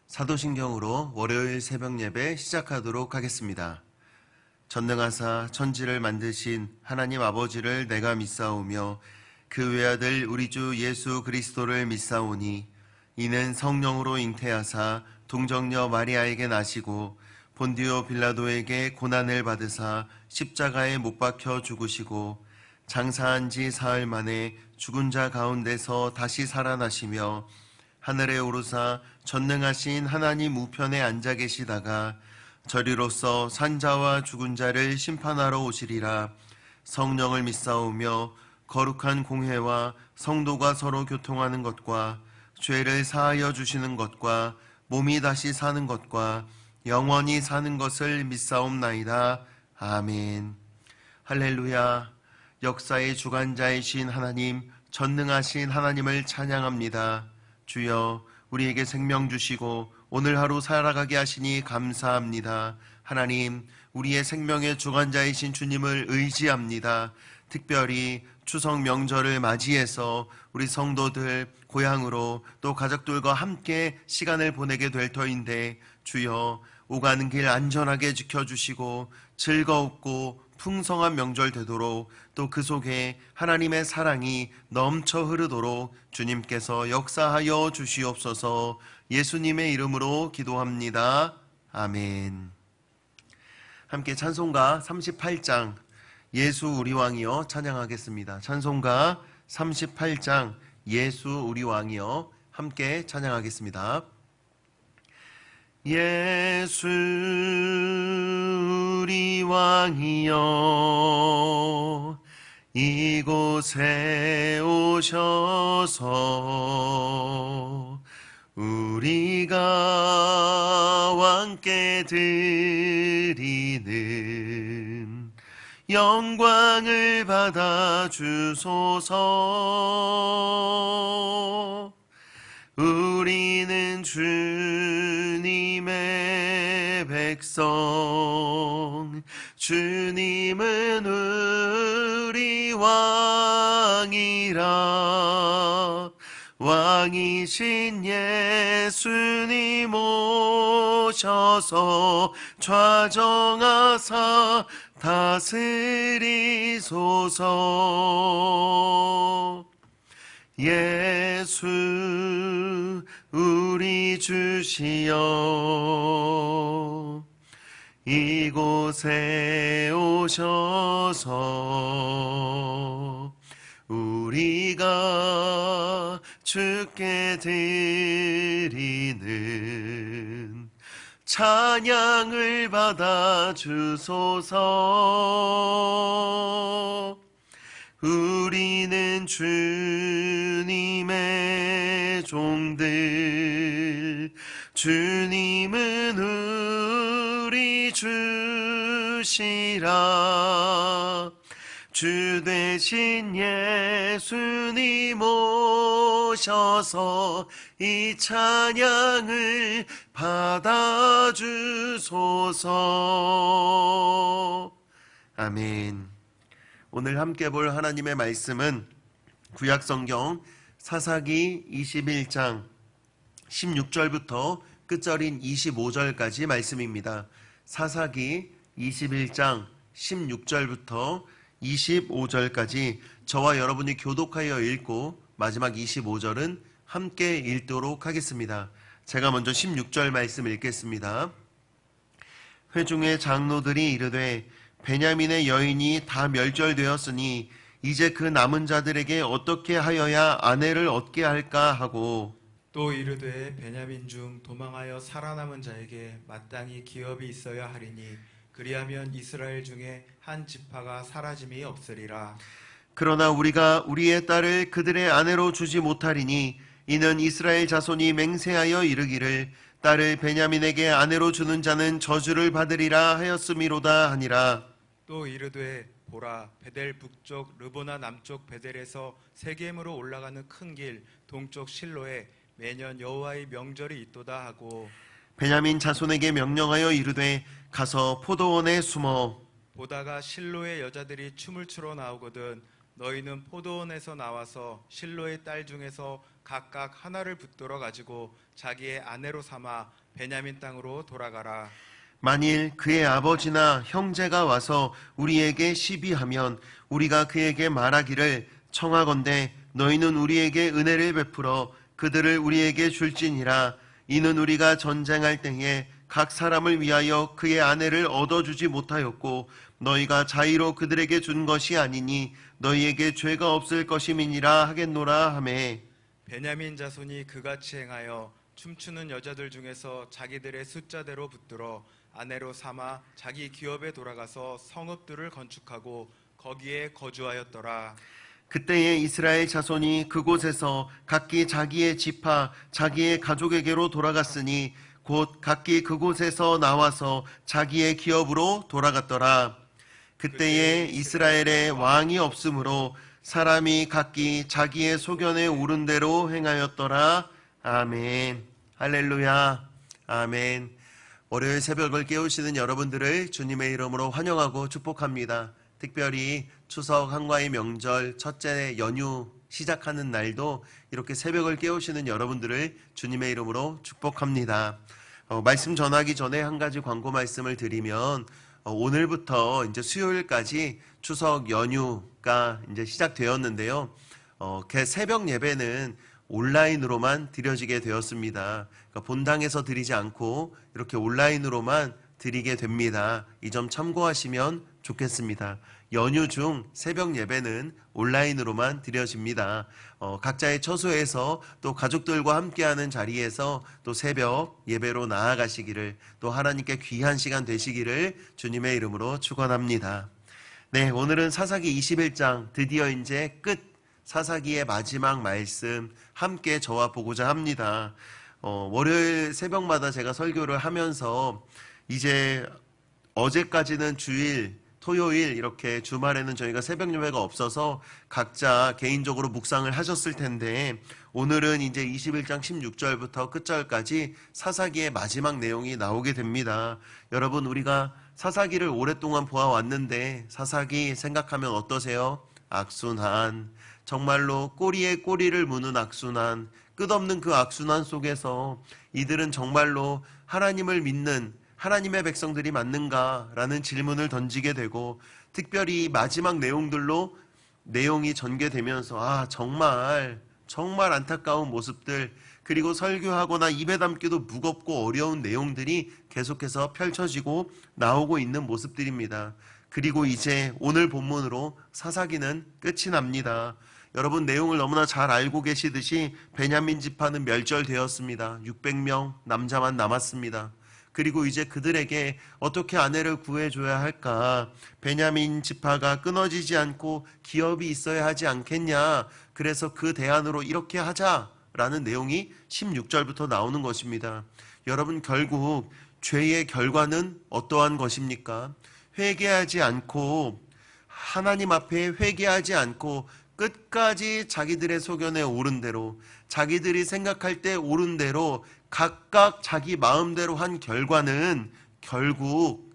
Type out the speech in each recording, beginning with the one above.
사도신경으로 월요일 새벽 예배 시작하도록 하겠습니다. 전능하사 천지를 만드신 하나님 아버지를 내가 믿사오며 그 외아들 우리 주 예수 그리스도를 믿사오니 이는 성령으로 잉태하사 동정녀 마리아에게 나시고 본디오 빌라도에게 고난을 받으사 십자가에 못 박혀 죽으시고 장사한 지 사흘 만에 죽은 자 가운데서 다시 살아나시며 하늘에 오르사 전능하신 하나님 우편에 앉아 계시다가 저리로서 산자와 죽은 자를 심판하러 오시리라. 성령을 믿사오며 거룩한 공회와 성도가 서로 교통하는 것과 죄를 사하여 주시는 것과 몸이 다시 사는 것과 영원히 사는 것을 믿사옵나이다. 아멘. 할렐루야. 역사의 주관자이신 하나님, 전능하신 하나님을 찬양합니다. 주여, 우리에게 생명 주시고 오늘 하루 살아가게 하시니 감사합니다. 하나님, 우리의 생명의 주관자이신 주님을 의지합니다. 특별히 추석 명절을 맞이해서 우리 성도들 고향으로 또 가족들과 함께 시간을 보내게 될 터인데 주여, 오가는 길 안전하게 지켜주시고 즐겁고 풍성한 명절 되도록 또 그 속에 하나님의 사랑이 넘쳐 흐르도록 주님께서 역사하여 주시옵소서. 예수님의 이름으로 기도합니다. 아멘. 함께 찬송가 38장 예수 우리 왕이여 찬양하겠습니다. 찬송가 38장 예수 우리 왕이여 함께 찬양하겠습니다. 예수 우리 왕이여 이곳에 오셔서 우리가 왕께 드리는 영광을 받아 주소서. 우리는 주님의 백성, 주님은 우리 왕이라. 왕이신 예수님 오셔서 좌정하사 다스리소서. 예수 우리 주시여 이곳에 오셔서 우리가 주께 드리는 찬양을 받아 주소서. 우리는 주님의 종들, 주님은 우리 주시라. 주 되신 예수님 오셔서 이 찬양을 받아주소서. 아멘. 오늘 함께 볼 하나님의 말씀은 구약성경 사사기 21장 16절부터 끝절인 25절까지 말씀입니다. 사사기 21장 16절부터 25절까지 저와 여러분이 교독하여 읽고 마지막 25절은 함께 읽도록 하겠습니다. 제가 먼저 16절 말씀 읽겠습니다. 회중의 장로들이 이르되 베냐민의 여인이 다 멸절되었으니 이제 그 남은 자들에게 어떻게 하여야 아내를 얻게 할까 하고 또 이르되 베냐민 중 도망하여 살아남은 자에게 마땅히 기업이 있어야 하리니 그리하면 이스라엘 중에 한 지파가 사라짐이 없으리라. 그러나 우리가 우리의 딸을 그들의 아내로 주지 못하리니 이는 이스라엘 자손이 맹세하여 이르기를 딸을 베냐민에게 아내로 주는 자는 저주를 받으리라 하였음이로다 하니라. 또 이르되 보라 베델 북쪽 르보나 남쪽 베델에서 세겜으로 올라가는 큰 길 동쪽 실로에 매년 여호와의 명절이 있도다 하고 베냐민 자손에게 명령하여 이르되 가서 포도원에 숨어 보다가 실로의 여자들이 춤을 추러 나오거든 너희는 포도원에서 나와서 실로의 딸 중에서 각각 하나를 붙들어 가지고 자기의 아내로 삼아 베냐민 땅으로 돌아가라. 만일 그의 아버지나 형제가 와서 우리에게 시비하면 우리가 그에게 말하기를 청하건대 너희는 우리에게 은혜를 베풀어 그들을 우리에게 줄지니라. 이는 우리가 전쟁할 때에 각 사람을 위하여 그의 아내를 얻어주지 못하였고 너희가 자의로 그들에게 준 것이 아니니 너희에게 죄가 없을 것임이니라 하겠노라 하매. 베냐민 자손이 그같이 행하여 춤추는 여자들 중에서 자기들의 숫자대로 붙들어 아내로 삼아 자기 기업에 돌아가서 성읍들을 건축하고 거기에 거주하였더라. 그때에 이스라엘 자손이 그곳에서 각기 자기의 지파 자기의 가족에게로 돌아갔으니 곧 각기 그곳에서 나와서 자기의 기업으로 돌아갔더라. 그때에 이스라엘에 왕이 없으므로 사람이 각기 자기의 소견에 오른 대로 행하였더라. 아멘. 할렐루야. 아멘. 월요일 새벽을 깨우시는 여러분들을 주님의 이름으로 환영하고 축복합니다. 특별히 추석 한가위 명절 첫째 연휴 시작하는 날도 이렇게 새벽을 깨우시는 여러분들을 주님의 이름으로 축복합니다. 말씀 전하기 전에 한 가지 광고 말씀을 드리면 오늘부터 이제 수요일까지 추석 연휴가 이제 시작되었는데요. 새벽 예배는 온라인으로만 드려지게 되었습니다. 그러니까 본당에서 드리지 않고 이렇게 온라인으로만 드리게 됩니다. 이 점 참고하시면 좋겠습니다. 연휴 중 새벽 예배는 온라인으로만 드려집니다. 각자의 처소에서 또 가족들과 함께하는 자리에서 또 새벽 예배로 나아가시기를 또 하나님께 귀한 시간 되시기를 주님의 이름으로 축원합니다. 네, 오늘은 사사기 21장 드디어 이제 끝 사사기의 마지막 말씀 함께 저와 보고자 합니다. 월요일 새벽마다 제가 설교를 하면서 이제 어제까지는 주일 토요일 이렇게 주말에는 저희가 새벽 예배가 없어서 각자 개인적으로 묵상을 하셨을 텐데 오늘은 이제 21장 16절부터 끝절까지 사사기의 마지막 내용이 나오게 됩니다. 여러분 우리가 사사기를 오랫동안 보아왔는데 사사기 생각하면 어떠세요? 악순환, 정말로 꼬리에 꼬리를 무는 악순환, 끝없는 그 악순환 속에서 이들은 정말로 하나님을 믿는 하나님의 백성들이 맞는가라는 질문을 던지게 되고 특별히 마지막 내용들로 내용이 전개되면서 정말 안타까운 모습들 그리고 설교하거나 입에 담기도 무겁고 어려운 내용들이 계속해서 펼쳐지고 나오고 있는 모습들입니다. 그리고 이제 오늘 본문으로 사사기는 끝이 납니다. 여러분 내용을 너무나 잘 알고 계시듯이 베냐민 지파는 멸절되었습니다. 600명 남자만 남았습니다. 그리고 이제 그들에게 어떻게 아내를 구해줘야 할까? 베냐민 지파가 끊어지지 않고 기업이 있어야 하지 않겠냐? 그래서 그 대안으로 이렇게 하자라는 내용이 16절부터 나오는 것입니다. 여러분 결국 죄의 결과는 어떠한 것입니까? 회개하지 않고 하나님 앞에 회개하지 않고 끝까지 자기들의 소견에 오른 대로 자기들이 생각할 때 옳은 대로 각각 자기 마음대로 한 결과는 결국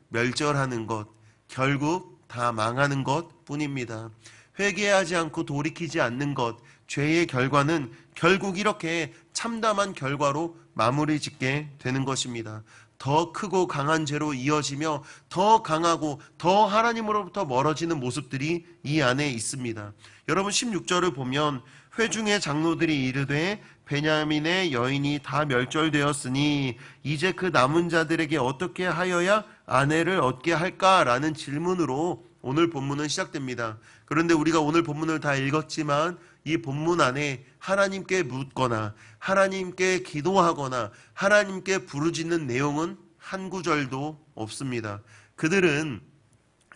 멸절하는 것, 결국 다 망하는 것 뿐입니다. 회개하지 않고 돌이키지 않는 것, 죄의 결과는 결국 이렇게 참담한 결과로 마무리 짓게 되는 것입니다. 더 크고 강한 죄로 이어지며 더 강하고 더 하나님으로부터 멀어지는 모습들이 이 안에 있습니다. 여러분 16절을 보면 회중의 장로들이 이르되 베냐민의 여인이 다 멸절되었으니 이제 그 남은 자들에게 어떻게 하여야 아내를 얻게 할까라는 질문으로 오늘 본문은 시작됩니다. 그런데 우리가 오늘 본문을 다 읽었지만 이 본문 안에 하나님께 묻거나 하나님께 기도하거나 하나님께 부르짖는 내용은 한 구절도 없습니다. 그들은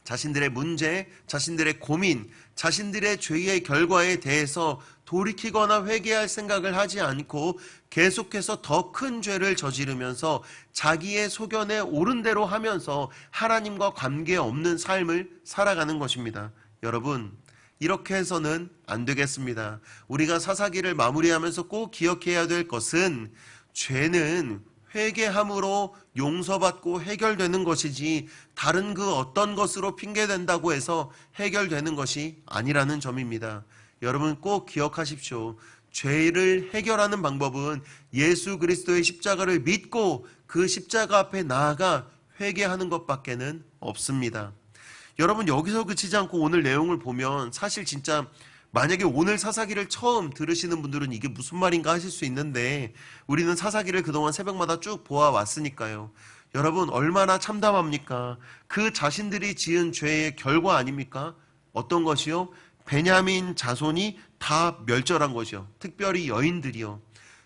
자신들의 문제, 자신들의 고민, 자신들의 죄의 결과에 대해서 돌이키거나 회개할 생각을 하지 않고 계속해서 더 큰 죄를 저지르면서 자기의 소견에 옳은 대로 하면서 하나님과 관계없는 삶을 살아가는 것입니다. 여러분 이렇게 해서는 안 되겠습니다. 우리가 사사기를 마무리하면서 꼭 기억해야 될 것은 죄는 회개함으로 용서받고 해결되는 것이지 다른 그 어떤 것으로 핑계댄다고 해서 해결되는 것이 아니라는 점입니다. 여러분 꼭 기억하십시오. 죄를 해결하는 방법은 예수 그리스도의 십자가를 믿고 그 십자가 앞에 나아가 회개하는 것밖에는 없습니다. 여러분 여기서 그치지 않고 오늘 내용을 보면 사실 진짜 만약에 오늘 사사기를 처음 들으시는 분들은 이게 무슨 말인가 하실 수 있는데 우리는 사사기를 그동안 새벽마다 쭉 보아왔으니까요. 여러분 얼마나 참담합니까? 그 자신들이 지은 죄의 결과 아닙니까? 어떤 것이요? 베냐민 자손이 다 멸절한 것이요. 특별히 여인들이요.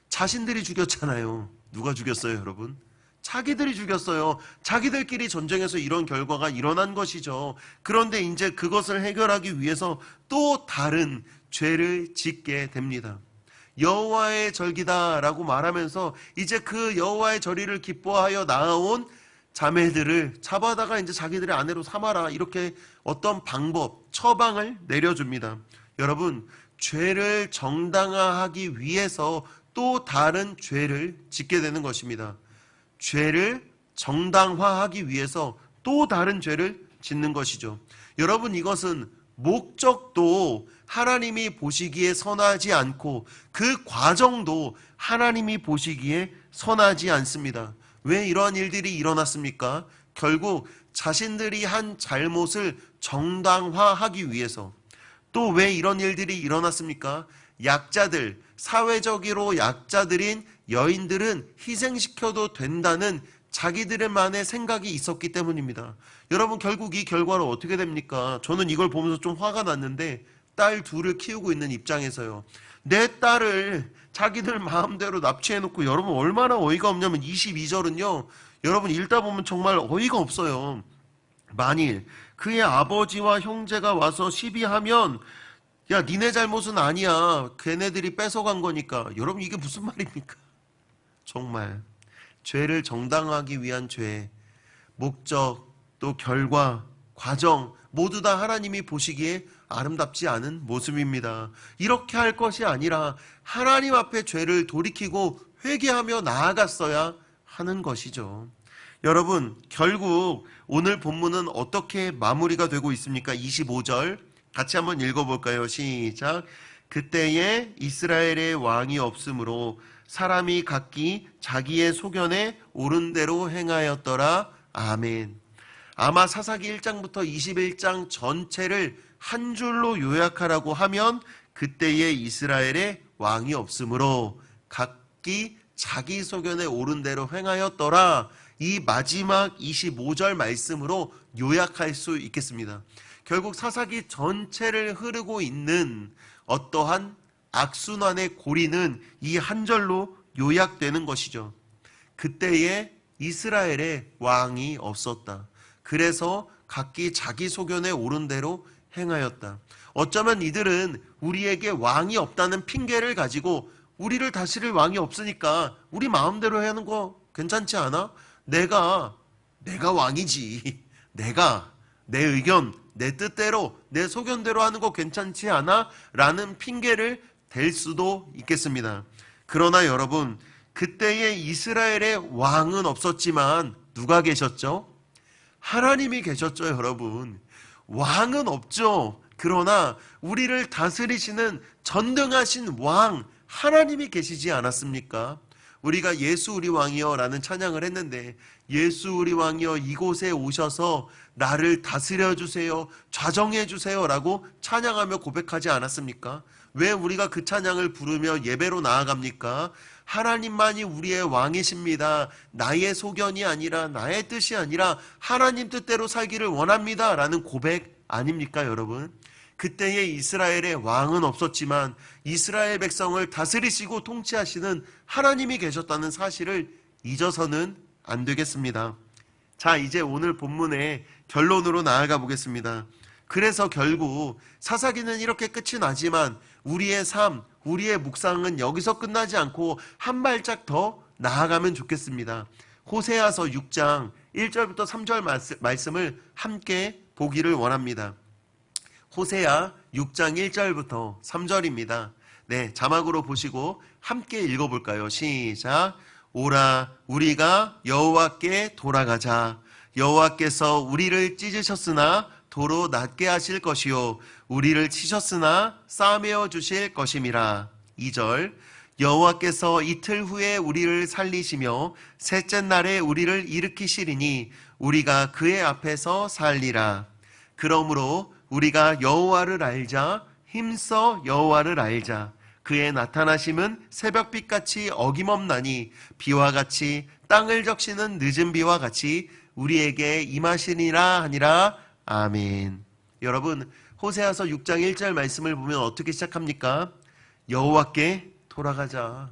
자신들이 죽였잖아요. 누가 죽였어요, 여러분? 자기들이 죽였어요. 자기들끼리 전쟁에서 이런 결과가 일어난 것이죠. 그런데 이제 그것을 해결하기 위해서 또 다른 죄를 짓게 됩니다. 여호와의 절기다라고 말하면서 이제 그 여호와의 절기를 기뻐하여 나아온 자매들을 잡아다가 이제 자기들의 아내로 삼아라, 이렇게 어떤 방법, 처방을 내려줍니다. 여러분, 죄를 정당화하기 위해서 또 다른 죄를 짓게 되는 것입니다. 죄를 정당화하기 위해서 또 다른 죄를 짓는 것이죠. 여러분 이것은 목적도 하나님이 보시기에 선하지 않고 그 과정도 하나님이 보시기에 선하지 않습니다. 왜 이러한 일들이 일어났습니까? 결국 자신들이 한 잘못을 정당화하기 위해서. 또 왜 이런 일들이 일어났습니까? 약자들, 사회적으로 약자들인 여인들은 희생시켜도 된다는 자기들만의 생각이 있었기 때문입니다. 여러분 결국 이 결과로 어떻게 됩니까? 저는 이걸 보면서 좀 화가 났는데 딸 둘을 키우고 있는 입장에서요. 내 딸을 자기들 마음대로 납치해놓고 여러분 얼마나 어이가 없냐면 22절은요. 여러분 읽다 보면 정말 어이가 없어요. 만일 그의 아버지와 형제가 와서 시비하면 야 니네 잘못은 아니야. 걔네들이 뺏어간 거니까. 여러분 이게 무슨 말입니까? 정말 죄를 정당화하기 위한 죄, 목적, 또 결과, 과정 모두 다 하나님이 보시기에 아름답지 않은 모습입니다. 이렇게 할 것이 아니라 하나님 앞에 죄를 돌이키고 회개하며 나아갔어야 하는 것이죠. 여러분 결국 오늘 본문은 어떻게 마무리가 되고 있습니까? 25절 같이 한번 읽어볼까요? 시작. 그때에 이스라엘의 왕이 없으므로 사람이 각기 자기의 소견에 옳은 대로 행하였더라. 아멘. 아마 사사기 1장부터 21장 전체를 한 줄로 요약하라고 하면 그때에 이스라엘의 왕이 없으므로 각기 자기 소견에 옳은 대로 행하였더라. 이 마지막 25절 말씀으로 요약할 수 있겠습니다. 결국 사사기 전체를 흐르고 있는 어떠한 악순환의 고리는 이 한 절로 요약되는 것이죠. 그때에 이스라엘의 왕이 없었다. 그래서 각기 자기 소견에 옳은 대로 행하였다. 어쩌면 이들은 우리에게 왕이 없다는 핑계를 가지고 우리를 다스릴 왕이 없으니까 우리 마음대로 하는 거 괜찮지 않아? 내가 왕이지. 내가 내 의견, 내 뜻대로, 내 소견대로 하는 거 괜찮지 않아? 라는 핑계를 댈 수도 있겠습니다. 그러나 여러분, 그때의 이스라엘의 왕은 없었지만 누가 계셨죠? 하나님이 계셨죠, 여러분. 왕은 없죠. 그러나 우리를 다스리시는 전능하신 왕, 하나님이 계시지 않았습니까? 우리가 예수 우리 왕이여 라는 찬양을 했는데 예수 우리 왕이여 이곳에 오셔서 나를 다스려 주세요, 좌정해 주세요 라고 찬양하며 고백하지 않았습니까? 왜 우리가 그 찬양을 부르며 예배로 나아갑니까? 하나님만이 우리의 왕이십니다. 나의 소견이 아니라 나의 뜻이 아니라 하나님 뜻대로 살기를 원합니다 라는 고백 아닙니까 여러분? 그때의 이스라엘의 왕은 없었지만 이스라엘 백성을 다스리시고 통치하시는 하나님이 계셨다는 사실을 잊어서는 안 되겠습니다. 자, 이제 오늘 본문의 결론으로 나아가 보겠습니다. 그래서 결국 사사기는 이렇게 끝이 나지만 우리의 삶, 우리의 묵상은 여기서 끝나지 않고 한 발짝 더 나아가면 좋겠습니다. 호세아서 6장 1절부터 3절 말씀을 함께 보기를 원합니다. 호세아 6장 1절부터 3절입니다. 네, 자막으로 보시고 함께 읽어볼까요? 시작. 오라 우리가 여호와께 돌아가자. 여호와께서 우리를 찢으셨으나 도로 낫게 하실 것이요 우리를 치셨으나 싸매어 주실 것임이라. 2절 여호와께서 이틀 후에 우리를 살리시며 셋째 날에 우리를 일으키시리니 우리가 그의 앞에서 살리라. 그러므로 우리가 여호와를 알자. 힘써 여호와를 알자. 그의 나타나심은 새벽빛같이 어김없나니 비와 같이 땅을 적시는 늦은 비와 같이 우리에게 임하시니라 하니라. 아멘. 여러분, 호세아서 6장 1절 말씀을 보면 어떻게 시작합니까? 여호와께 돌아가자.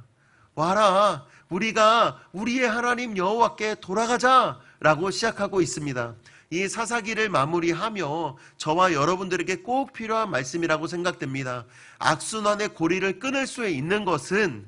와라. 우리가 우리의 하나님 여호와께 돌아가자 라고 시작하고 있습니다. 이 사사기를 마무리하며 저와 여러분들에게 꼭 필요한 말씀이라고 생각됩니다. 악순환의 고리를 끊을 수 있는 것은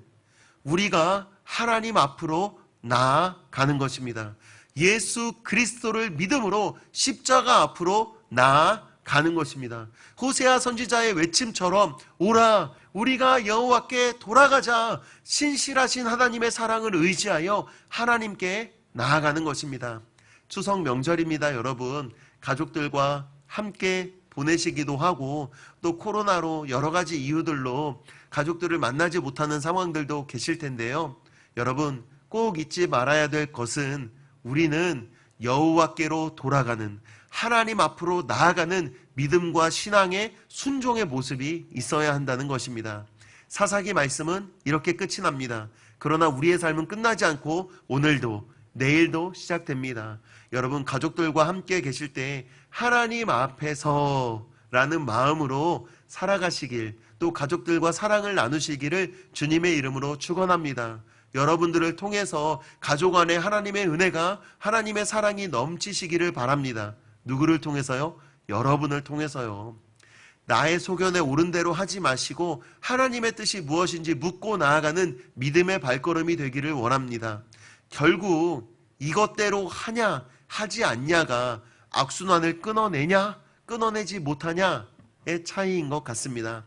우리가 하나님 앞으로 나아가는 것입니다. 예수 그리스도를 믿음으로 십자가 앞으로 나아가는 것입니다. 호세아 선지자의 외침처럼 오라 우리가 여호와께 돌아가자. 신실하신 하나님의 사랑을 의지하여 하나님께 나아가는 것입니다. 추석 명절입니다. 여러분, 가족들과 함께 보내시기도 하고 또 코로나로 여러 가지 이유들로 가족들을 만나지 못하는 상황들도 계실 텐데요. 여러분, 꼭 잊지 말아야 될 것은 우리는 여호와께로 돌아가는, 하나님 앞으로 나아가는 믿음과 신앙의 순종의 모습이 있어야 한다는 것입니다. 사사기 말씀은 이렇게 끝이 납니다. 그러나 우리의 삶은 끝나지 않고 오늘도 내일도 시작됩니다. 여러분, 가족들과 함께 계실 때 하나님 앞에서 라는 마음으로 살아가시길, 또 가족들과 사랑을 나누시기를 주님의 이름으로 축원합니다. 여러분들을 통해서 가족 안에 하나님의 은혜가, 하나님의 사랑이 넘치시기를 바랍니다. 누구를 통해서요? 여러분을 통해서요. 나의 소견에 옳은 대로 하지 마시고 하나님의 뜻이 무엇인지 묻고 나아가는 믿음의 발걸음이 되기를 원합니다. 결국 이것대로 하냐 하지 않냐가 악순환을 끊어내냐 끊어내지 못하냐의 차이인 것 같습니다.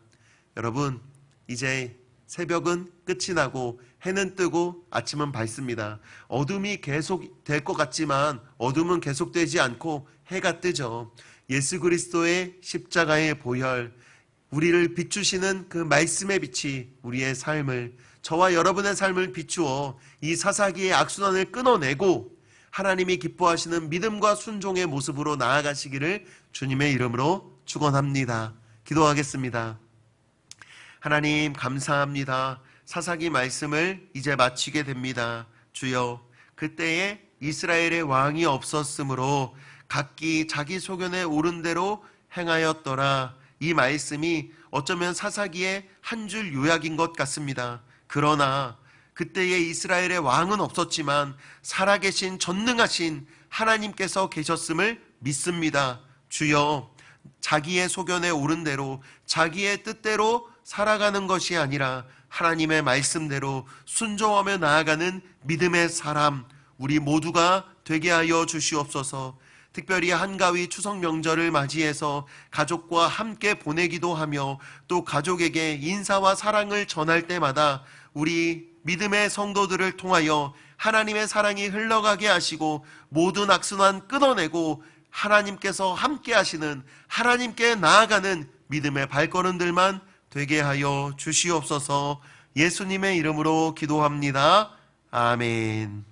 여러분, 이제 새벽은 끝이 나고 해는 뜨고 아침은 밝습니다. 어둠이 계속될 것 같지만 어둠은 계속되지 않고 해가 뜨죠. 예수 그리스도의 십자가의 보혈, 우리를 비추시는 그 말씀의 빛이 우리의 삶을, 저와 여러분의 삶을 비추어 이 사사기의 악순환을 끊어내고 하나님이 기뻐하시는 믿음과 순종의 모습으로 나아가시기를 주님의 이름으로 축원합니다. 기도하겠습니다. 하나님 감사합니다. 사사기 말씀을 이제 마치게 됩니다. 주여, 그때에 이스라엘의 왕이 없었으므로 각기 자기 소견에 옳은 대로 행하였더라. 이 말씀이 어쩌면 사사기의 한 줄 요약인 것 같습니다. 그러나 그때에 이스라엘의 왕은 없었지만 살아계신 전능하신 하나님께서 계셨음을 믿습니다. 주여, 자기의 소견에 옳은 대로 자기의 뜻대로 살아가는 것이 아니라 하나님의 말씀대로 순종하며 나아가는 믿음의 사람, 우리 모두가 되게 하여 주시옵소서. 특별히 한가위 추석 명절을 맞이해서 가족과 함께 보내기도 하며 또 가족에게 인사와 사랑을 전할 때마다 우리 믿음의 성도들을 통하여 하나님의 사랑이 흘러가게 하시고 모든 악순환 끊어내고 하나님께서 함께 하시는, 하나님께 나아가는 믿음의 발걸음들만 되게 하여 주시옵소서. 예수님의 이름으로 기도합니다. 아멘.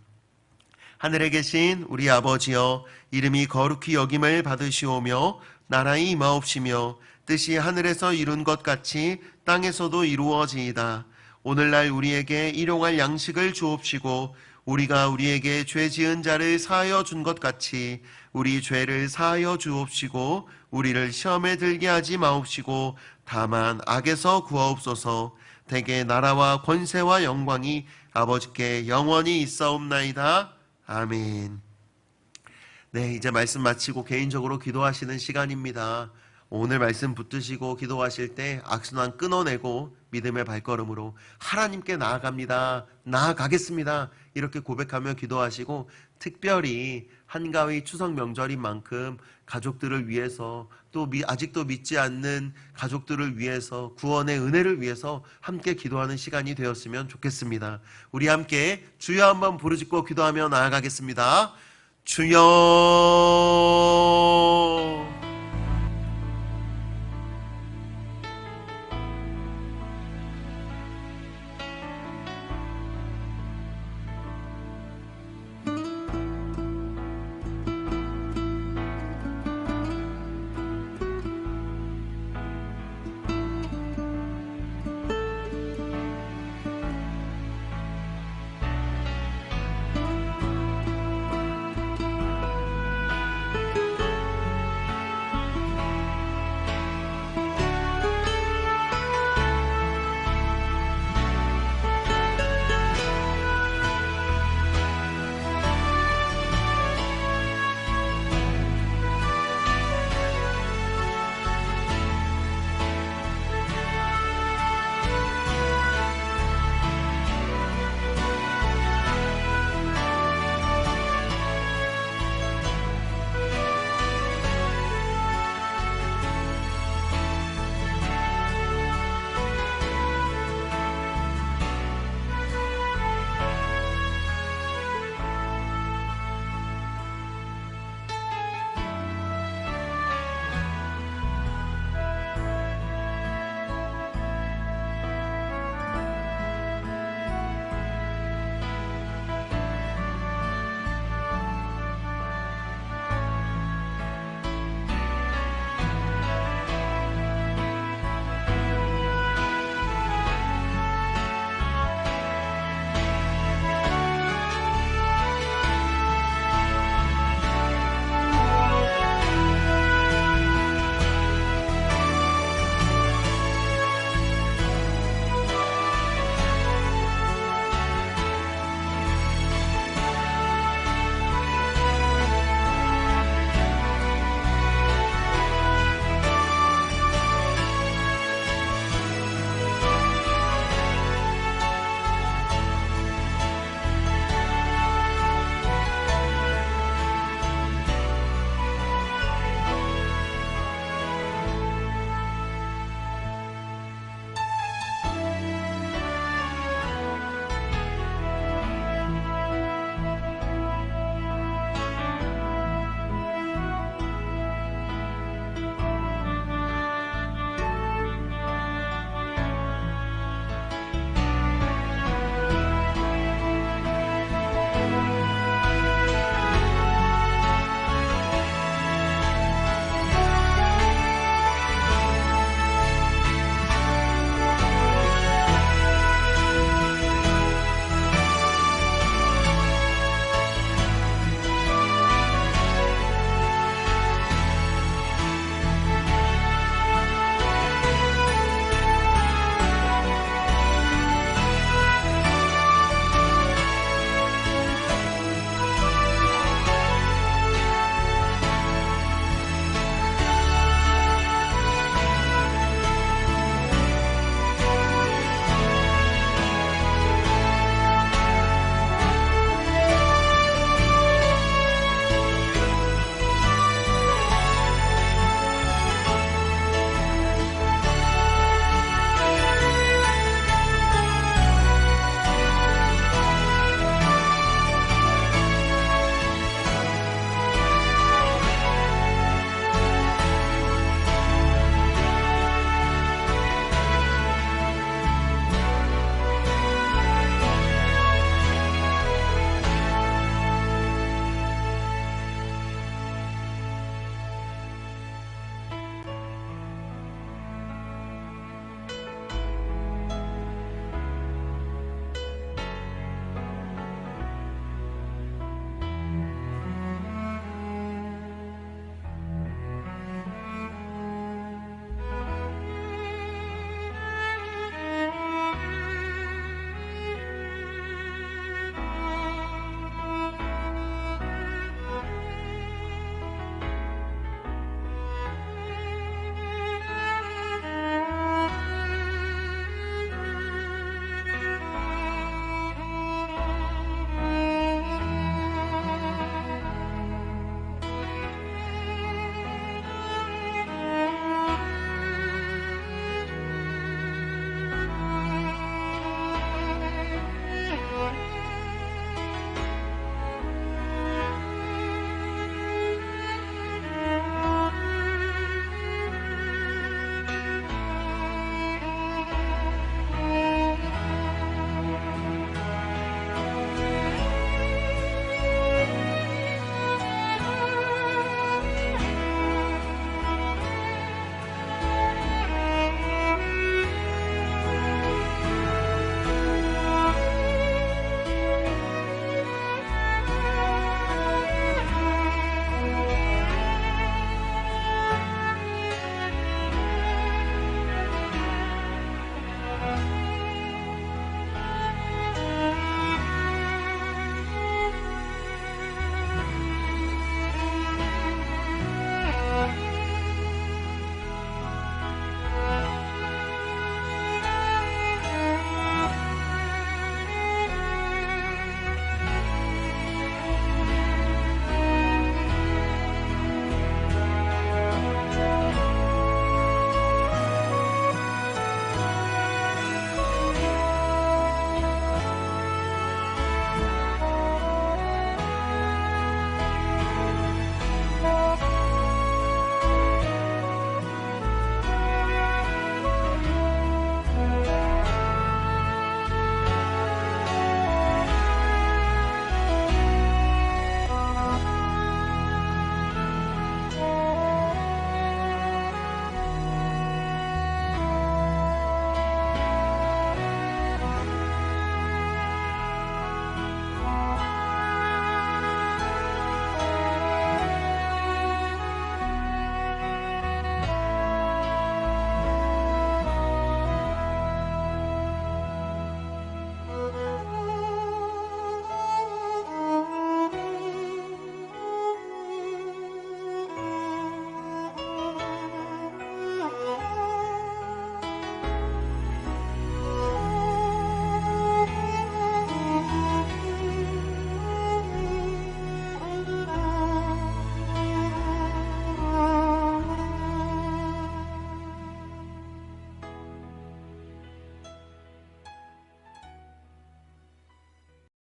하늘에 계신 우리 아버지여, 이름이 거룩히 여김을 받으시오며 나라의 임하옵시며 뜻이 하늘에서 이룬 것 같이 땅에서도 이루어지이다. 오늘날 우리에게 일용할 양식을 주옵시고 우리가 우리에게 죄 지은 자를 사하여 준 것 같이 우리 죄를 사하여 주옵시고 우리를 시험에 들게 하지 마옵시고 다만 악에서 구하옵소서. 대개 나라와 권세와 영광이 아버지께 영원히 있사옵나이다. 아멘. 네, 이제 말씀 마치고 개인적으로 기도하시는 시간입니다. 오늘 말씀 붙드시고 기도하실 때 악순환 끊어내고 믿음의 발걸음으로 하나님께 나아갑니다. 나아가겠습니다. 이렇게 고백하며 기도하시고 특별히 한가위 추석 명절인 만큼 가족들을 위해서 또 아직도 믿지 않는 가족들을 위해서 구원의 은혜를 위해서 함께 기도하는 시간이 되었으면 좋겠습니다. 우리 함께 주여 한번 부르짖고 기도하며 나아가겠습니다. 주여